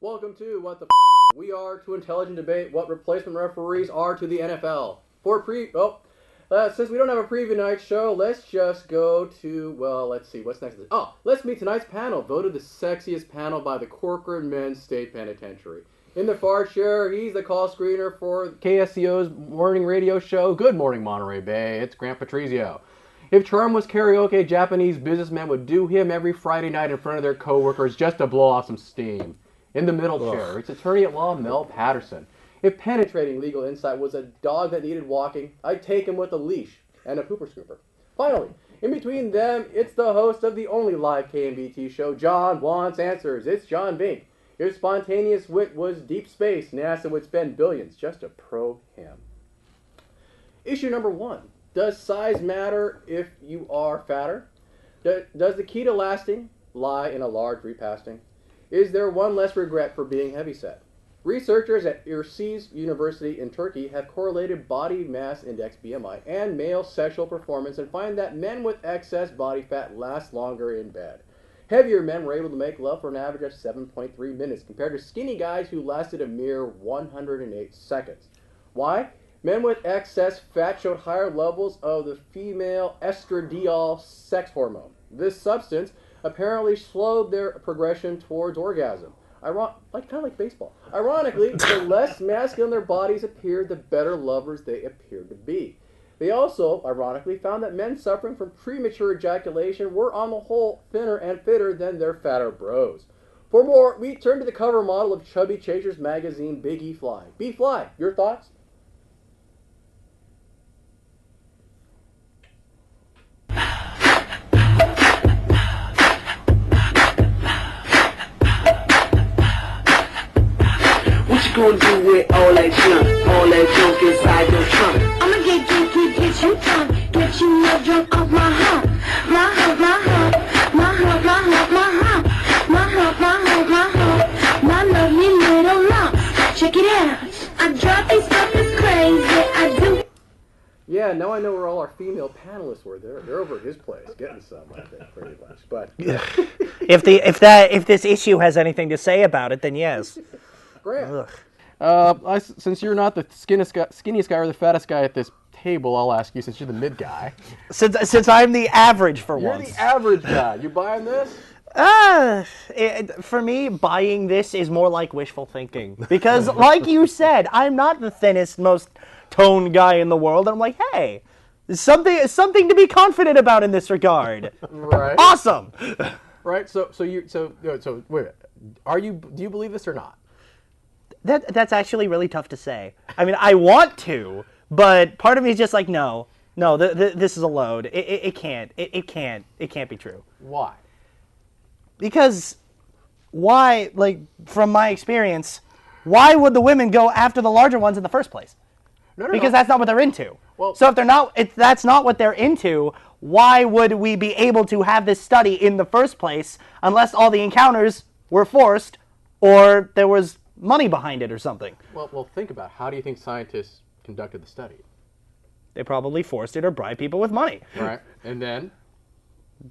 Welcome to What the We are to intelligent debate what replacement referees are to the NFL. Since we don't have a preview night show, let's just go to, let's see, what's next? Let's meet tonight's panel, voted the sexiest panel by the Corcoran Men's State Penitentiary. In the far chair, he's the call screener for KSCO's morning radio show, Good Morning Monterey Bay. It's Grant Patrizio. If charm was karaoke, Japanese businessmen would do him every Friday night in front of their coworkers just to blow off some steam. In the middle chair, it's attorney-at-law Mel Patterson. If penetrating legal insight was a dog that needed walking, I'd take him with a leash and a pooper scooper. Finally, in between them, it's the host of the only live KMVT show, John Wants Answers. It's John Bink. If spontaneous wit was deep space, NASA would spend billions just to probe him. Issue number 1. Does size matter if you are fatter? Does the key to lasting lie in a large repasting? Is there one less regret for being heavyset? Researchers at Irsis University in Turkey have correlated body mass index BMI and male sexual performance and find that men with excess body fat last longer in bed. Heavier men were able to make love for an average of 7.3 minutes compared to skinny guys who lasted a mere 108 seconds. Why? Men with excess fat showed higher levels of the female estradiol sex hormone. This substance apparently slowed their progression towards orgasm. Kind of like baseball. Ironically, the less masculine their bodies appeared, the better lovers they appeared to be. They also, ironically, found that men suffering from premature ejaculation were on the whole thinner and fitter than their fatter bros. For more, we turn to the cover model of Chubby Chasers magazine, Big E Fly. B Fly, your thoughts? Gonna do with all that junk inside your trunk? I'ma get you, get you drunk, get you no drunk off my hump, my hump, my hump, my hump, my hump, my hump, my hump, my hump, my hump, my lovely little lumps. Check it out, I drop these stuff is crazy, I do. Yeah, now I know where all our female panelists were. They're over at his place getting some, I think, pretty much. But if this issue has anything to say about it, then yes. Grant. Since you're not the skinniest guy or the fattest guy at this table, I'll ask you, since you're the mid guy. Since I'm the average for once. You're the average guy. You buying this? For me, buying this is more like wishful thinking. Because, like you said, I'm not the thinnest, most toned guy in the world. And I'm like, hey, there's something to be confident about in this regard. Right. Awesome. Right. So wait a minute. Do you believe this or not? That's actually really tough to say. I mean, I want to, but part of me is just like, no, this is a load. It can't be true. Why? Because why, like, from my experience, why would the women go after the larger ones in the first place? Because that's not what they're into. Well, so if that's not what they're into, why would we be able to have this study in the first place unless all the encounters were forced or there was money behind it or something? Well, think about it. How do you think scientists conducted the study? They probably forced it or bribed people with money. Right. And then?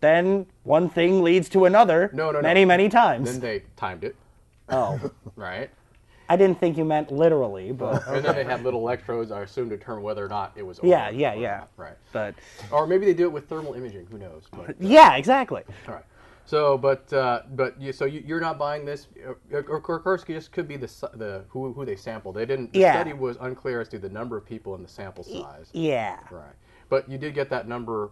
Then one thing leads to another many times. Then they timed it. Oh. Right. I didn't think you meant literally, but... And then they had little electrodes, I assume, to determine whether or not it was over. Yeah. Right. But... Or maybe they do it with thermal imaging. Who knows? But, yeah, exactly. All right. So, you're not buying this. Of course, this could be who they sampled. They didn't. The study was unclear as to the number of people and the sample size. Yeah. Right. But you did get that number,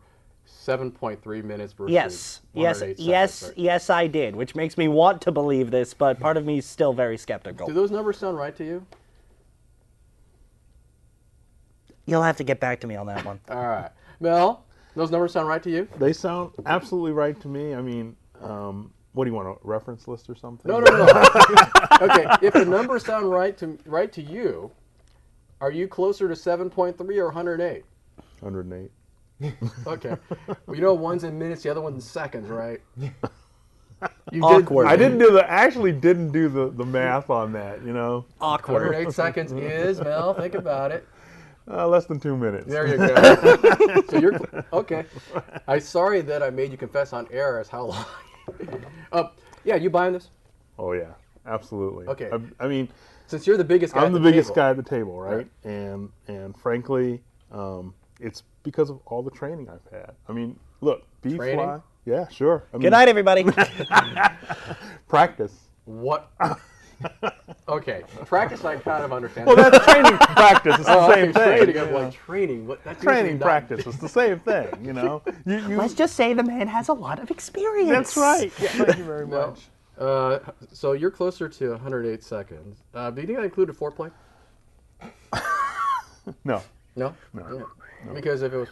7.3 minutes versus 108 seconds. Right? Yes, I did, which makes me want to believe this, but part of me is still very skeptical. Do those numbers sound right to you? You'll have to get back to me on that one. All right, Mel. Those numbers sound right to you? They sound absolutely right to me. I mean. What do you want, a reference list or something? No. Okay, if the numbers sound right to you, are you closer to 7.3 or 108? 108. Okay. Well, one's in minutes, the other one's in seconds, right? Awkward. I actually didn't do the math on that, Awkward. 108 seconds is, Mel, think about it. Less than 2 minutes. There you go. So you're okay. I'm sorry that I made you confess on air as how long. Yeah, you buying this? Oh yeah. absolutely. Okay. I mean, Since you're the biggest guy I'm at the the biggest table. guy at the table, right? And frankly, it's because of all the training I've had. I mean, look, Training? fly. Yeah, sure. I mean, Good night, everybody. practice. What? Okay, practice I kind of understand. Well, that's training practice. It's the same thing. Training, you I'm know. like training. What? That's Training usually not- practice. It's the same thing. You know. You, Let's just say the man has a lot of experience. That's right. Thank you very No. much. So you're closer to 108 seconds. Do you think that included foreplay? No. No. No. Because if it was,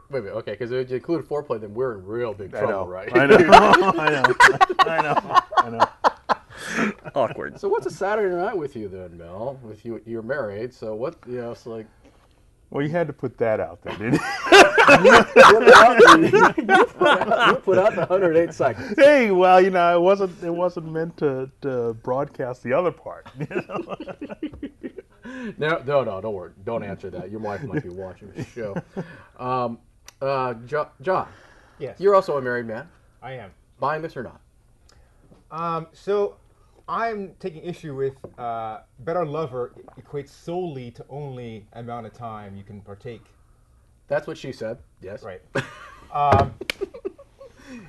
wait a minute. Okay, because if it included foreplay, then we're in real big I trouble, know. right? I know. I know. I know. I know. Awkward. So what's a Saturday night with you then, Mel? With you, you're married. So what? You know, it's like. Well, you had to put that out there, didn't you? You put out the 108 seconds. Hey, well, you know, it wasn't meant to broadcast the other part. You know? No, don't worry. Don't answer that. Your wife might be watching the show. John, Yes, you're also a married man. I am. Buying this or not? So I'm taking issue with better lover equates solely to only amount of time you can partake. That's what she said. Yes. Right.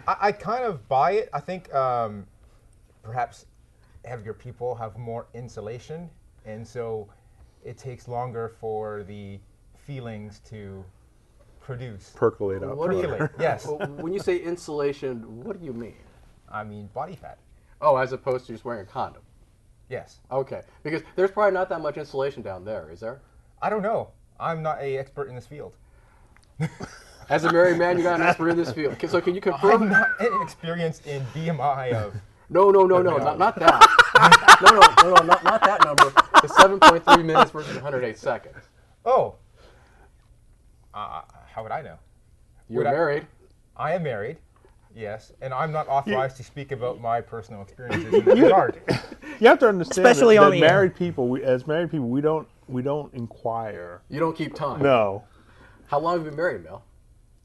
I kind of buy it. I think perhaps heavier people have more insulation, and so it takes longer for the feelings to produce. Percolate up. What do you- Percolate, yes. Well, when you say insulation, what do you mean? I mean body fat. Oh, as opposed to just wearing a condom. Yes. Okay, because there's probably not that much insulation down there, is there? I don't know. I'm not an expert in this field. As a married man, you're not an expert in this field. So can you I'm confirm? not experienced in BMI of. No, not that. no, not that number. The 7.3 minutes versus 108 seconds. Oh. How would I know? You're Would I- married. I am married, yes, and I'm not authorized to speak about my personal experiences in that regard. You have to understand Especially that, on that the air. married people, as married people, we don't inquire. You don't keep time. No. How long have you been married, Mel?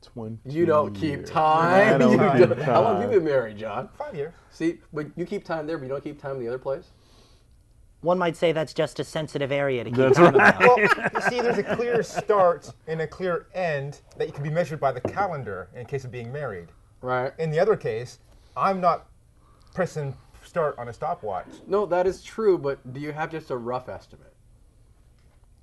20 You don't keep years. time. I don't You keep don't. How long have time. you been married, John? 5 years. See, but you keep time there, but you don't keep time in the other place? One might say that's just a sensitive area to keep That's time right. about. Well, you see, there's a clear start and a clear end that can be measured by the calendar in case of being married. Right. In the other case, I'm not pressing start on a stopwatch. No, that is true, but do you have just a rough estimate?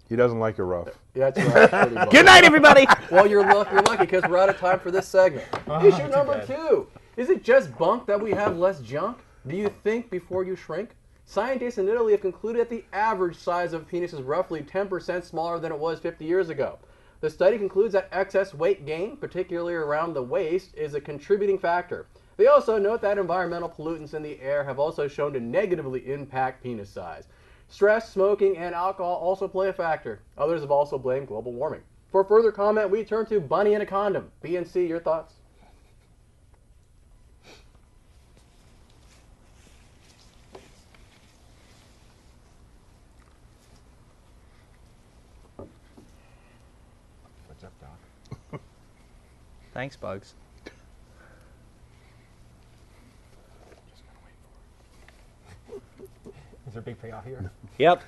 He doesn't like it rough. Yeah, that's right. Pretty much. Good night, everybody. Well, you're lucky because we're out of time for this segment. Issue too number bad. 2. Is it just bunk that we have less junk? Do you think before you shrink? Scientists in Italy have concluded that the average size of penis is roughly 10% smaller than it was 50 years ago. The study concludes that excess weight gain, particularly around the waist, is a contributing factor. They also note that environmental pollutants in the air have also shown to negatively impact penis size. Stress, smoking, and alcohol also play a factor. Others have also blamed global warming. For further comment, we turn to Bunny and a Condom. BNC, your thoughts? What's up, Doc? Thanks, Bugs. Is there a big payoff here? Yep.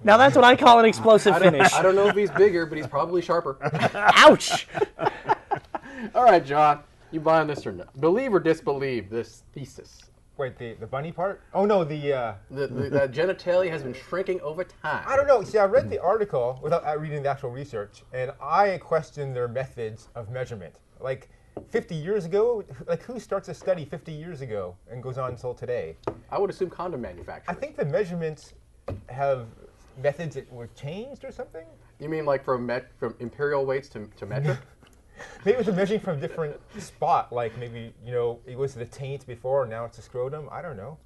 Now that's what I call an explosive finish. I don't know if he's bigger, but he's probably sharper. Ouch! All right, John, you buying this or not? Believe or disbelieve this thesis? Wait, the bunny part? Oh no, That genitalia has been shrinking over time. I don't know. See, I read the article without reading the actual research, and I questioned their methods of measurement. Like 50 years ago, like who starts a study 50 years ago and goes on until today? I would assume condom I manufacturers. think the measurements have methods that were changed or something. You mean like from imperial weights to metric? Maybe it was measuring from a different spot, like maybe, you know, it was the taint before, and now it's a scrotum. I don't know.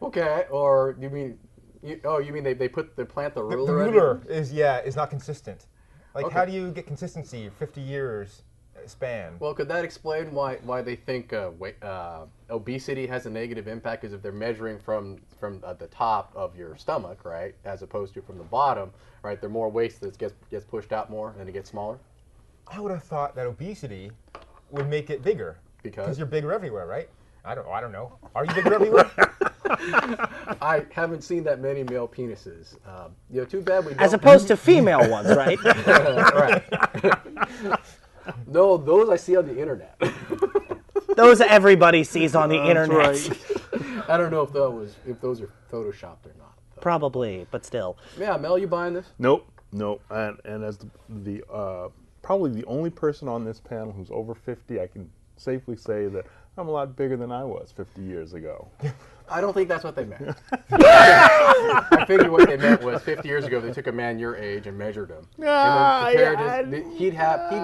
Okay, or you mean they plant the The ruler? at ruler it? is not consistent. Like, Okay. how do you get consistency 50 years span? Well, could that explain why they think obesity has a negative impact? Because if they're measuring from the top of your stomach, right, as opposed to from the bottom, right, there are more waste that gets pushed out more and it gets smaller. I would have thought that obesity would make it bigger. Because you're bigger everywhere, right? I don't know. Are you bigger everywhere? I haven't seen that many male penises. Too bad we don't. As opposed to female ones, right? Right. No, those I see on the internet. Those everybody sees on the internet. Right. I don't know if those are photoshopped or not. Though. Probably, but still. Yeah, Mel, you buying this? Nope. And as the probably the only person on this panel who's over 50, I can safely say that I'm a lot bigger than I was 50 years ago. I don't think that's what they meant. I figured what they meant was 50 years ago they took a man your age and measured him. He'd be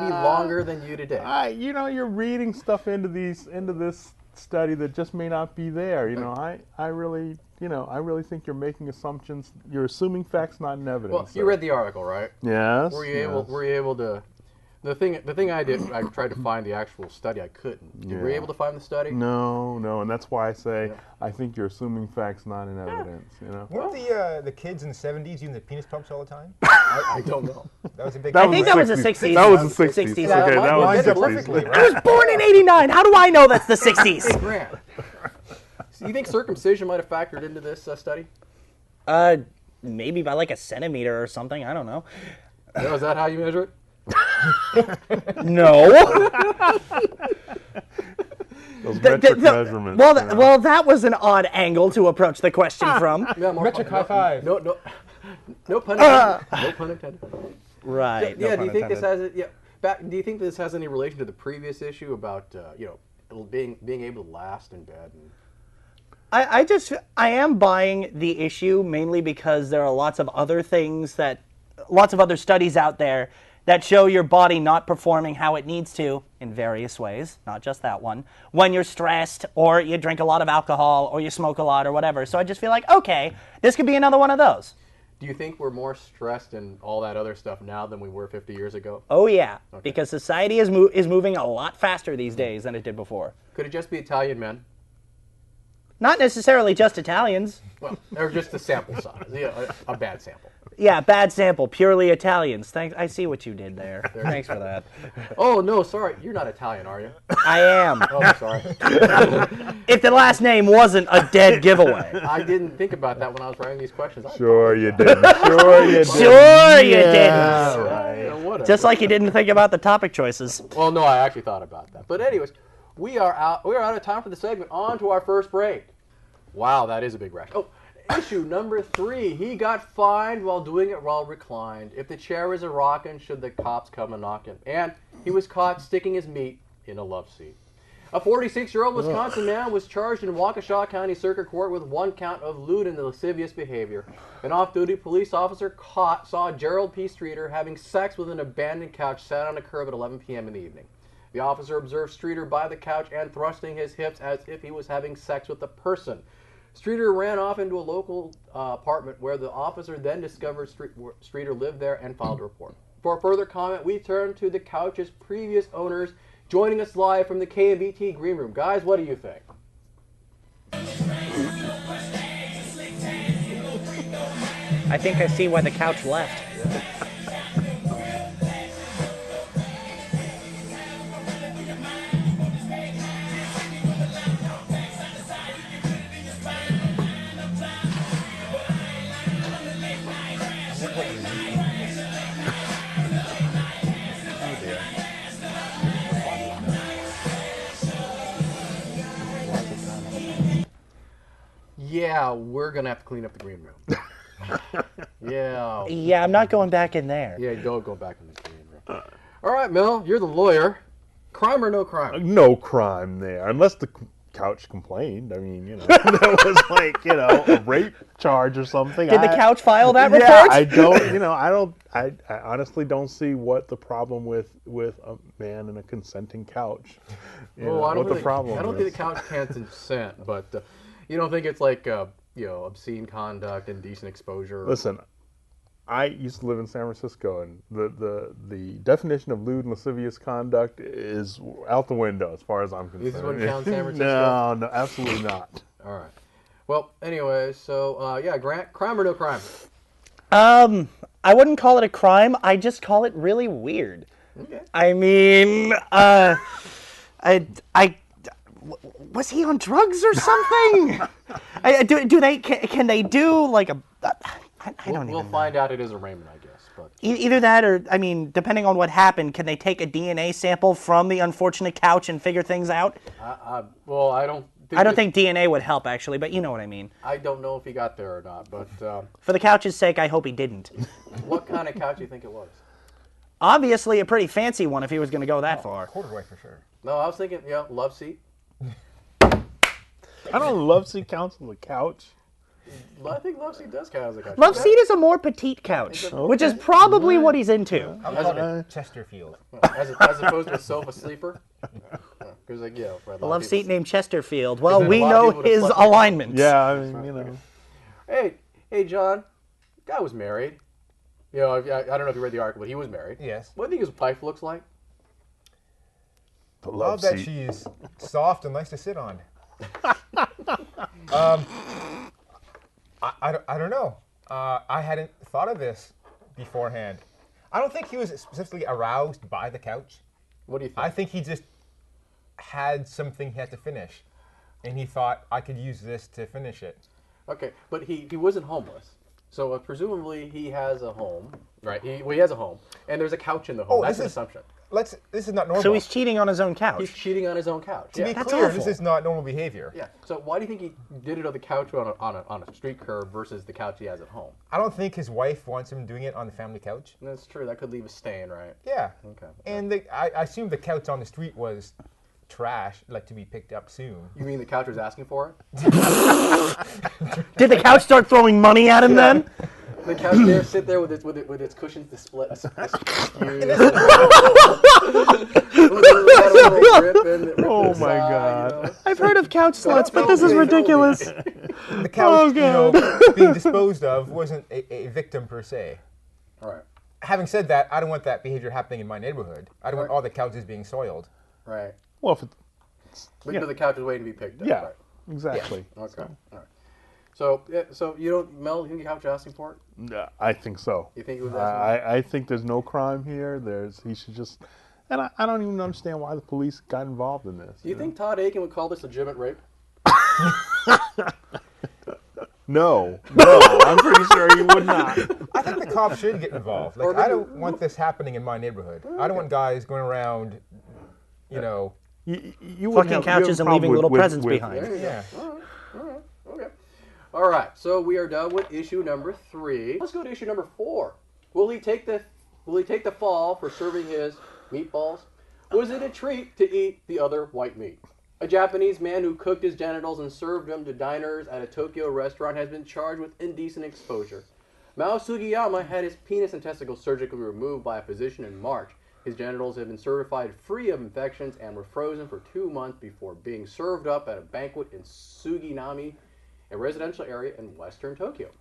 longer than you today. You're reading stuff into this study that just may not be there. I really think you're making assumptions. You're assuming facts, not in evidence. Well, you read the article, right? Yes. Were you able to? The thing I did, I tried to find the actual study. I couldn't. Were you able to find the study? No, and that's why I say I think you're assuming facts, not in evidence. Weren't the kids in the 70s using the penis pumps all the time? I don't know. That was a big. I think that was the 60s. That was the 60s. 60s. Okay, that was lines the up 60s. perfectly, I right? was born in '89. How do I know that's the 60s? Hey, Grant. So you think circumcision might have factored into this study? Maybe by like a centimeter or something. I don't know. No, is that how you measure it? No. Those metric measurements. Well, that was an odd angle to approach the question from. Yeah, Metric high five. No pun intended. No pun intended. Right. Yeah. Do you think this has? Do you think this has any relation to the previous issue about being able to last in bed? I am buying the issue mainly because there are lots of other studies out there that show your body not performing how it needs to in various ways, not just that one, when you're stressed or you drink a lot of alcohol or you smoke a lot or whatever. So I just feel like, okay, this could be another one of those. Do you think we're more stressed and all that other stuff now than we were 50 years ago? Oh, yeah, because society is moving a lot faster these days than it did before. Could it just be Italian men? Not necessarily just Italians. Well, or just the sample size. A bad sample. Yeah, bad sample, purely Italians. Thanks. I see what you did there. Thanks for that. Oh, no, sorry. You're not Italian, are you? I am. Oh, I'm sorry. If the last name wasn't a dead giveaway. I didn't think about that when I was writing these questions. Sure you didn't. Sure you didn't. Sure you didn't. Yeah, right. Whatever. Just like you didn't think about the topic choices. Well, no, I actually thought about that. But anyways, we are out of time for the segment. On to our first break. Wow, that is a big rack. Oh, issue number 3. He got fined while doing it while reclined. If the chair is a rockin', should the cops come and knock him? And he was caught sticking his meat in a love seat. A 46-year-old Wisconsin man was charged in Waukesha County Circuit Court with 1 count of lewd and lascivious behavior. An off-duty police officer saw Gerald P. Streeter having sex with an abandoned couch sat on a curb at 11 p.m. in the evening. The officer observed Streeter by the couch and thrusting his hips as if he was having sex with the person. Streeter ran off into a local apartment where the officer then discovered Streeter lived there and filed a report. For further comment, we turn to the couch's previous owners joining us live from the KMVT Green Room. Guys, what do you think? I think I see why the couch left. Yeah, we're going to have to clean up the green room. Yeah. Yeah, I'm not going back in there. Yeah, don't go back in the green room. All right, Mel, you're the lawyer. Crime or no crime? No crime there, unless the couch complained. I mean, there was like, a rape charge or something. Did the couch file that report? Yeah, I honestly don't see what the problem with a man in a consenting couch. I don't think the couch can't consent, but you don't think it's like obscene conduct, indecent exposure? Listen, I used to live in San Francisco, and the definition of lewd and lascivious conduct is out the window as far as I'm concerned. This wouldn't count San Francisco? No, absolutely not. All right. Well, anyway, so Grant, crime or no crime? I wouldn't call it a crime. I just call it really weird. Okay. I mean, was he on drugs or something? Can they do like a? I don't even know. We'll find out it is arraignment, I guess. But Either that or, I mean, depending on what happened, can they take a DNA sample from the unfortunate couch and figure things out? well, I don't. I don't think DNA would help, actually, but you know what I mean. I don't know if he got there or not, but For the couch's sake, I hope he didn't. what kind of couch do you think it was? Obviously, a pretty fancy one if he was going to go that far. Corduroy for sure. No, I was thinking, love seat. I don't love seat counts on the couch. I think love seat does count as a couch. Love seat is a more petite couch, which is probably what he's into. I would call it Chesterfield. As opposed to a sofa sleeper. Because A love seat named Chesterfield. Well, we know his alignment. Yeah, I mean, you know. Hey, John. Guy was married. I don't know if you read the article, but he was married. Yes. What do you think his wife looks like? The Love love that seat. she's soft and nice to sit on. I don't know. I hadn't thought of this beforehand. I don't think he was specifically aroused by the couch. What do you think? I think he just had something he had to finish, and he thought, I could use this to finish it. Okay, but he wasn't homeless. So presumably he has a home, right? He has a home, and there's a couch in the home. That's an assumption. This is not normal. So he's cheating on his own couch. He's cheating on his own couch. to be That's clear, awful. this is not normal behavior. Yeah. So why do you think he did it on the couch on a street curb versus the couch he has at home? I don't think his wife wants him doing it on the family couch. That's true. That could leave a stain, right? Yeah. Okay. And I assume the couch on the street was trash, like to be picked up soon. You mean the couch was asking for it? Did the couch start throwing money at him then? The couch there, sit there with its cushions to split. Oh my God. I've heard of couch sluts, but this is ridiculous. The couch, being disposed of wasn't a victim per se. All right. Having said that, I don't want that behavior happening in my neighborhood. I don't want all the couches being soiled. Right. Well, if it's, But the couch is waiting to be picked up. yeah, Right. exactly. Okay. All right. So you don't, Mel, you think the couch was asking for it? Yeah, I think so. You think it was asking? I think there's no crime here. He should just, and I don't even understand why the police got involved in this. Do you think Todd Aiken would call this legitimate rape? No, I'm pretty sure he would not. I think the cops should get involved. Like, I don't want this happening in my neighborhood. I don't want guys going around, You Fucking wouldn't have couches a and problem leaving little with- presents with- behind. There you Yeah. go. All right. Okay. All right. So we are done with issue number 3. Let's go to issue number 4. Will he take the fall for serving his meatballs? Was it a treat to eat the other white meat? A Japanese man who cooked his genitals and served them to diners at a Tokyo restaurant has been charged with indecent exposure. Mao Sugiyama had his penis and testicles surgically removed by a physician in March. His genitals have been certified free of infections and were frozen for 2 months before being served up at a banquet in Suginami, a residential area in western Tokyo.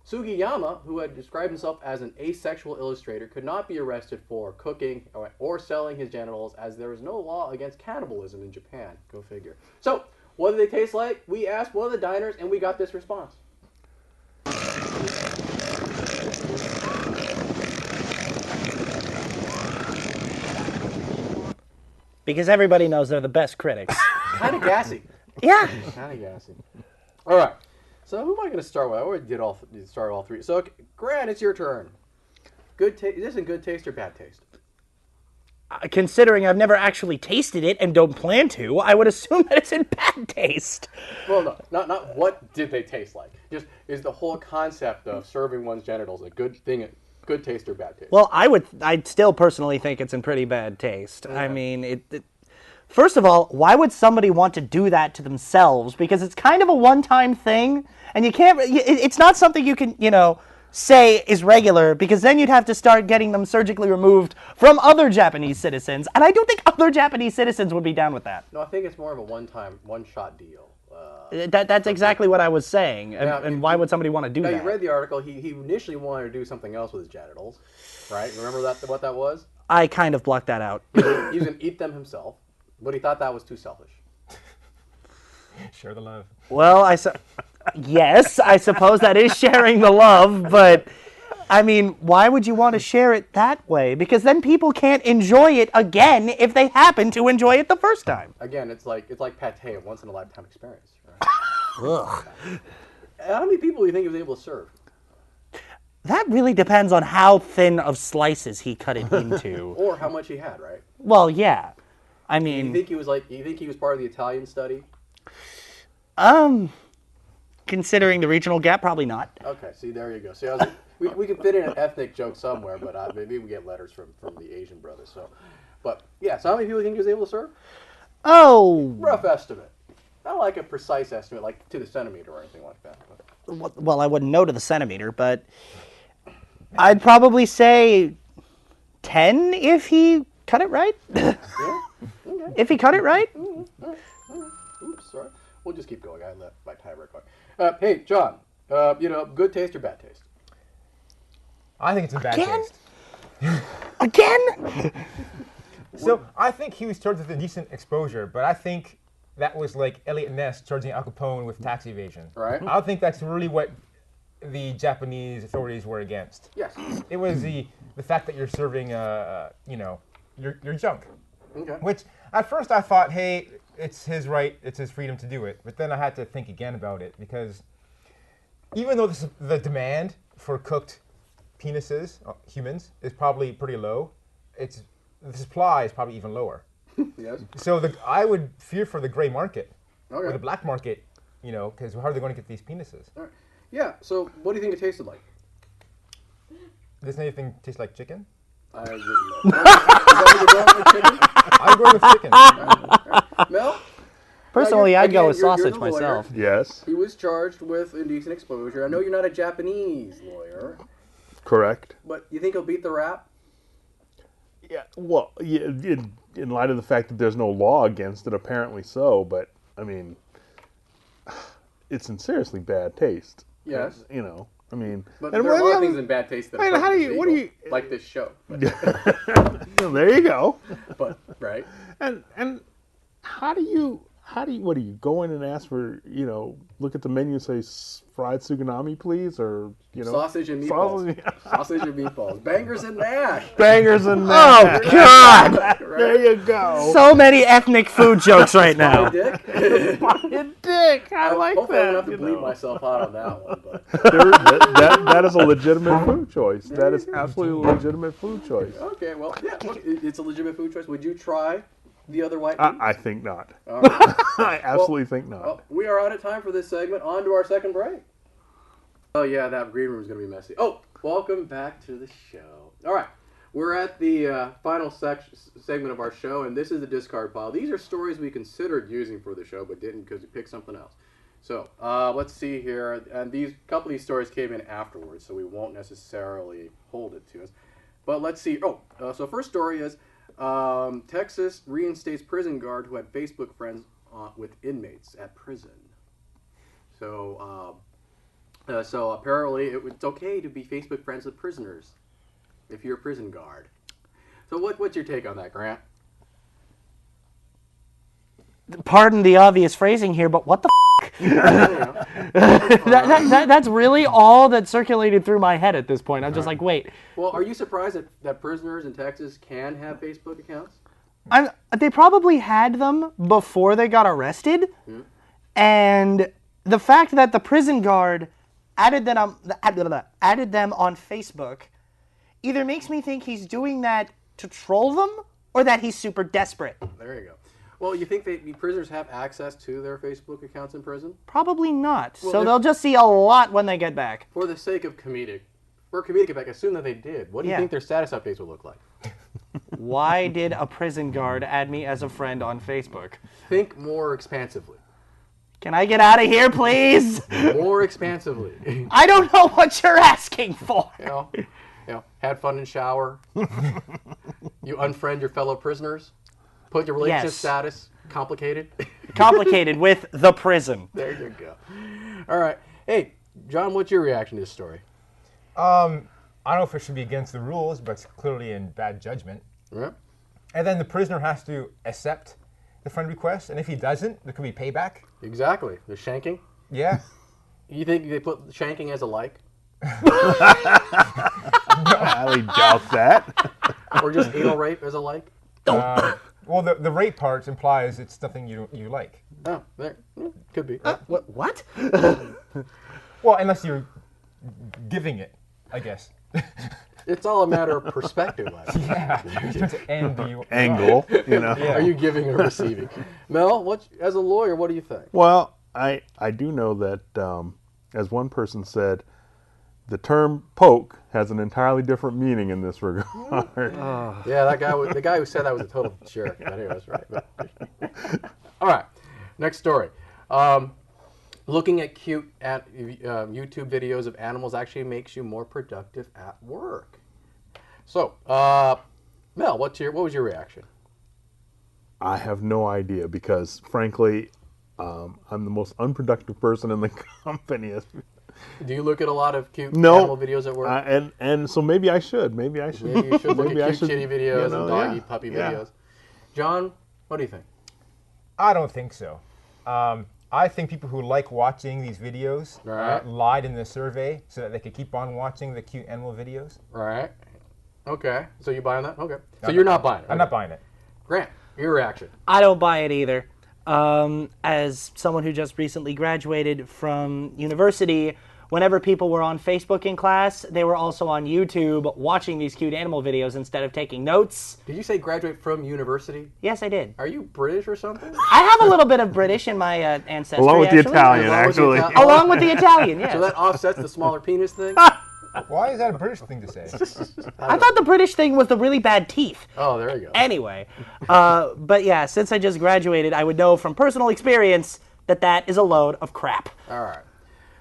Sugiyama, who had described himself as an asexual illustrator, could not be arrested for cooking or selling his genitals, as there is no law against cannibalism in Japan. Go figure. So, what do they taste like? We asked one of the diners, and we got this response. Because everybody knows they're the best critics. Kind of gassy. Yeah. Kind of gassy. All right. So who am I going to start with? I already started all 3. So, Grant, it's your turn. Is this in good taste or bad taste? Considering I've never actually tasted it and don't plan to, I would assume that it's in bad taste. Well, no, not what did they taste like. Just is the whole concept of serving one's genitals a good thing, good taste or bad taste? Well, I'd still personally think it's in pretty bad taste. I mean, first of all, why would somebody want to do that to themselves? Because it's kind of a one-time thing, and you can't. It's not something you can, say is regular, because then you'd have to start getting them surgically removed from other Japanese citizens, and I don't think other Japanese citizens would be down with that. No, I think it's more of a one-shot deal. That's exactly what I was saying, and, Now, and why would somebody want to do Now, that? you read the article. He initially wanted to do something else with his genitals, right? Remember what that was? I kind of blocked that out. He was going to eat them himself, but he thought that was too selfish. Share the love. Well, yes, I suppose that is sharing the love, but I mean, why would you want to share it that way? Because then people can't enjoy it again if they happen to enjoy it the first time. Again, it's like pate, a once in a lifetime experience. Right? Ugh. How many people do you think he was able to serve? That really depends on how thin of slices he cut it into. Or how much he had, right? Well, yeah. I mean, you think he was part of the Italian study? Considering the regional gap, probably not. Okay, see, there you go. See, we could fit in an ethnic joke somewhere, but maybe we get letters from the Asian brothers. So, but yeah, so how many people do you think he was able to serve? Oh, Rough estimate. Not like a precise estimate, like to the centimeter or anything like that. But. well, I wouldn't know to the centimeter, but I'd probably say 10 if he cut it right. Yeah? Okay. If he cut it right. Oops, sorry. We'll just keep going. I left my timer going. Hey, John, good taste or bad taste? I think it's a bad taste. Again? So I think he was charged with a decent exposure, but I think that was like Elliot Ness charging Al Capone with tax evasion. Right. I don't think that's really what the Japanese authorities were against. Yes. It was the fact that you're serving, your junk. Okay. Which at first I thought, hey, it's his right, it's his freedom to do it. But then I had to think again about it because even though the demand for cooked penises, humans, is probably pretty low, the supply is probably even lower. Yes. So I would fear for the gray market Okay. or the black market, because how are they going to get these penises? All right. Yeah. So, what do you think it tasted like? Does anything taste like chicken? I wouldn't know. Is that what you're going with, chicken? I'm going with chicken. Mel? Personally, I'd go again, with you're sausage the lawyer. myself. Yes, He was charged with indecent exposure. I know you're not a Japanese lawyer, correct. but you think he'll beat the rap? Yeah, well, yeah, in light of the fact that there's no law against it, apparently so. But I mean, it's in seriously bad taste. Yes. I mean, But there are a lot of things in bad taste that are how do you? What do you? like this show. Well, there you go. But right? And how do you? What do you go in and ask for? Look at the menu and say fried tsuganami, please, or Sausage and meatballs. Sausage and meatballs. Bangers and mash. Bangers and Oh, God! Right? There you go. So many ethnic food jokes right now. Dick. Fucking dick. I like Hopefully I that. don't have to bleed myself out on that one. But That is a legitimate food choice. That is absolutely a legitimate food choice. okay, well, yeah, look, it's a legitimate food choice. Would you try the other white? I think not. All right. I absolutely think not. Well, we are out of time for this segment. On to our second break. Oh, yeah, that green room is going to be messy. Oh, welcome back to the show. All right, we're at the final segment of our show, and this is the discard pile. These are stories we considered using for the show, but didn't because we picked something else. So let's see here. And couple of these stories came in afterwards, so we won't necessarily hold it to us. But let's see. So first story is Texas reinstates prison guard who had Facebook friends with inmates at prison. So apparently it's okay to be Facebook friends with prisoners if you're a prison guard. So what's your take on that, Grant? Pardon the obvious phrasing here, but what the that's really all that circulated through my head at this point. I'm just like, wait. Well, are you surprised that prisoners in Texas can have Facebook accounts? They probably had them before they got arrested, and the fact that the prison guard added them on Facebook either makes me think he's doing that to troll them or that he's super desperate. There you go. Well, you think prisoners have access to their Facebook accounts in prison? Probably not. Well, so they'll just see a lot when they get back. For the sake of comedic effect, assume that they did. What do you think their status updates will look like? Why did a prison guard add me as a friend on Facebook? Think more expansively. Can I get out of here, please? More expansively. I don't know what you're asking for. Had fun in shower. You unfriend your fellow prisoners. Put your relationship status complicated. Complicated with the prison. There you go. All right. Hey, John, what's your reaction to this story? I don't know if it should be against the rules, but it's clearly in bad judgment. Yeah. And then the prisoner has to accept the friend request, and if he doesn't, there could be payback. Exactly. The shanking. Yeah. You think they put shanking as a like? I highly doubt that. Or just anal rape as a like? Well, the rape part implies it's something you like. Oh, there. Could be. What? Well, unless you're giving it, I guess. It's all a matter of perspective, I think. Yeah. To end the Angle, you know. Yeah. Are you giving or receiving? Mel, as a lawyer, what do you think? Well, I do know that, as one person said, the term poke has an entirely different meaning in this regard. Yeah, the guy who said that was a total jerk. But anyways, right. But, all right, next story. Looking at cute YouTube videos of animals actually makes you more productive at work. So, Mel, what was your reaction? I have no idea because, frankly, I'm the most unproductive person in the company. Do you look at a lot of cute animal videos at work? And so maybe I should. Maybe I should. Maybe you should look maybe at I cute should, kitty videos and doggy puppy yeah. videos. John, what do you think? I don't think so. I think people who like watching these videos Right. lied in the survey so that they could keep on watching the cute animal videos. Right. Okay. So you buying that? Okay. So you're not buying it? I'm not buying it. Grant, your reaction? I don't buy it either. As someone who just recently graduated from university, whenever people were on Facebook in class, they were also on YouTube watching these cute animal videos instead of taking notes. Did you say graduate from university? Yes, I did. Are you British or something? I have a little bit of British in my ancestry, Along with the actually. Italian, Along with the actually. Italian. Along with the Italian, yes. So that offsets the smaller penis thing? Why is that a British thing to say? I thought the British thing was the really bad teeth. Oh, there you go. Anyway, but yeah, since I just graduated, I would know from personal experience that that is a load of crap. All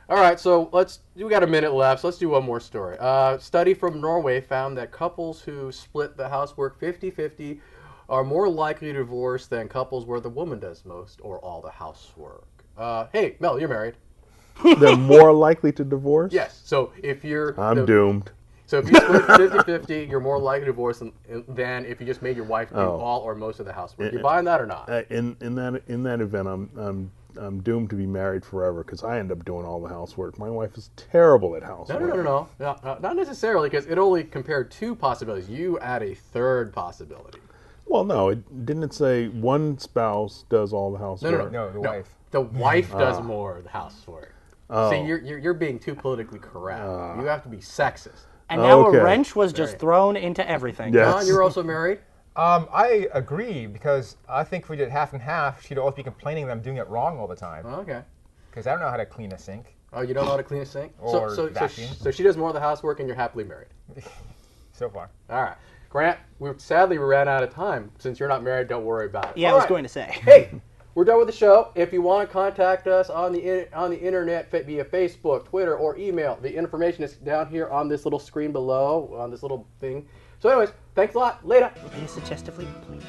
right, so we got a minute left, so let's do one more story. Study from Norway found that couples who split the housework 50-50 are more likely to divorce than couples where the woman does most or all the housework. Hey, Mel, you're married. They're more likely to divorce? Yes, so if you're... I'm doomed. So if you split 50-50, you're more likely to divorce than if you just made your wife do all or most of the housework. You buying that or not? In that event, I'm doomed to be married forever because I end up doing all the housework. My wife is terrible at housework. No. Not necessarily, because it only compared two possibilities. You add a third possibility. Well, no, didn't it say one spouse does all the housework? No, the wife. The wife does more of the housework. See, you're being too politically correct. You have to be sexist. And now Okay. a wrench was just thrown into everything. Yes. John, you're also married? I agree because I think if we did half and half, she'd always be complaining that I'm doing it wrong all the time. Oh, okay. Because I don't know how to clean a sink Oh, you don't know how to clean a sink? or so vacuum. so she does more of the housework and you're happily married. So far. All right. Grant, sadly we ran out of time. Since you're not married, don't worry about it. Yeah, I All was right. going to say. Hey, we're done with the show. If you want to contact us on the internet via Facebook, Twitter, or email, the information is down here on this little screen below, on this little thing. So anyways, thanks a lot. Later. Are you suggestively complete?